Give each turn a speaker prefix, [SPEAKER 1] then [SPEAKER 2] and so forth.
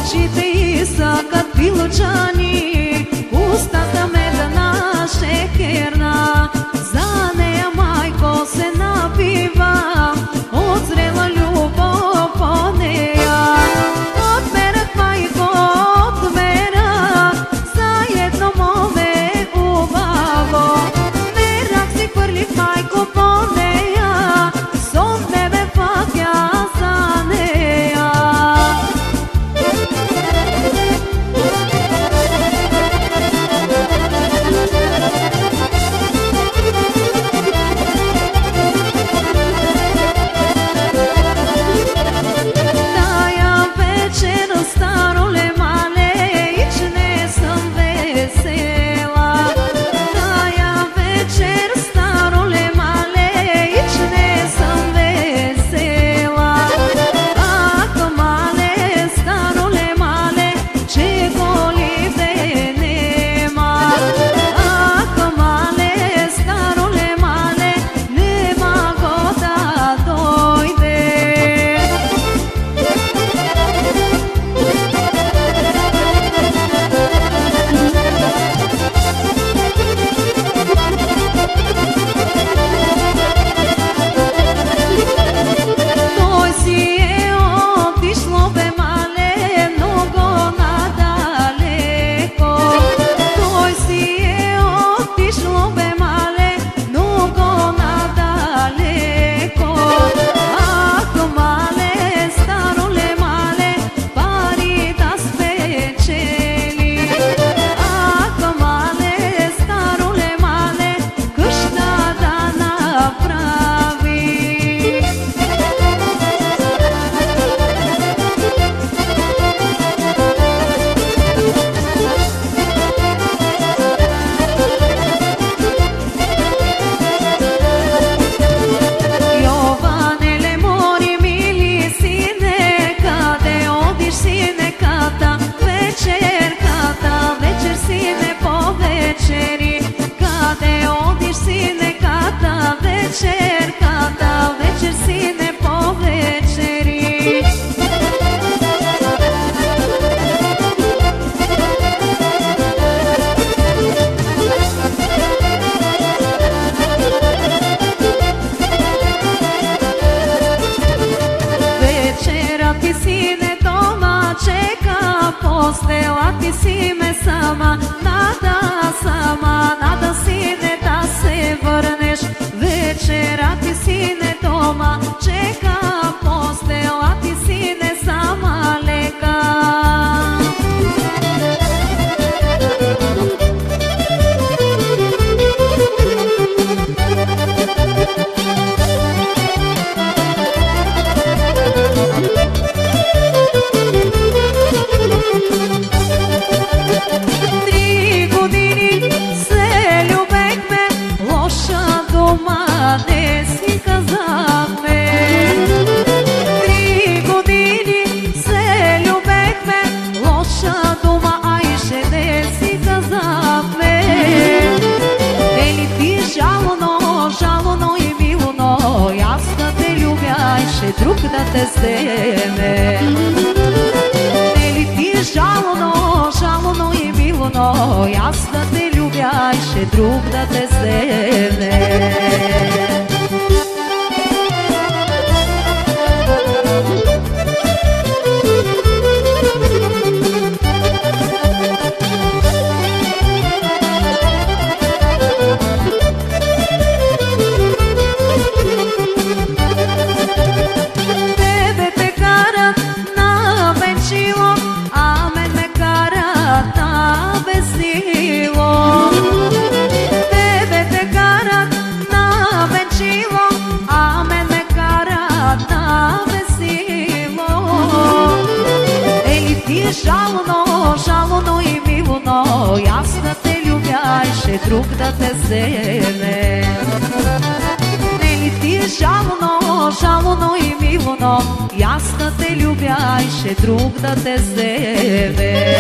[SPEAKER 1] очите изсъкат пилочани, устата медена шекерна. За нея, майко, се напива от зрела любов по нея. Отмерах, майко, отмерах за едно моме убаво. Мерах си, хвърлих, майко, по нея, сон не ме пътя за нея. Тая вечер старо ле мале, и че не съм весела. Тая вечер старо ле мале, и че не съм весела. Ах, мале, старо ле мале, че голи де нема. Ах, мале, старо ле мале, нема го да дойде. Той си е отишло, бе, мале, много надалеко. Той си е отишло, бе, мале, много надалеко. Ах, мале, старо ле мале, пари да спечели. Ах, мале, старо ле мале, къща да направи. Јованеле, мори, мили сине, къде одиш, синеката? Вечерката, вечер, сине, по вечери. Къде одиш, синеката? Вечерката, вечер, сине, по вечери. Вечера ти, сине, дома чека, постела ти си ме сама. Нада, сине, да се върнеш. Вечера ти, сине, дома чека, постела ти, сине, сама лека. Три години се любехме, лоша дума не си казахме. Три години се любехме, лоша дума айше не си казахме. Ели ти жалоно и милоно, аз да те любя, айше друг да те вземе. Ели ти жалоно и милоно, аз да те любя, айше друг да те вземе. Тебе те карат на бенчило, а мен ме карат на безсило. Тебе те карат на бенчило, а мен ме карат на безсило. Ели ти жалоно и милоно, аз да те любя, айше друг да те вземе. Ели ти жалоно и милоно, аз да те любя, айше друг да те вземе.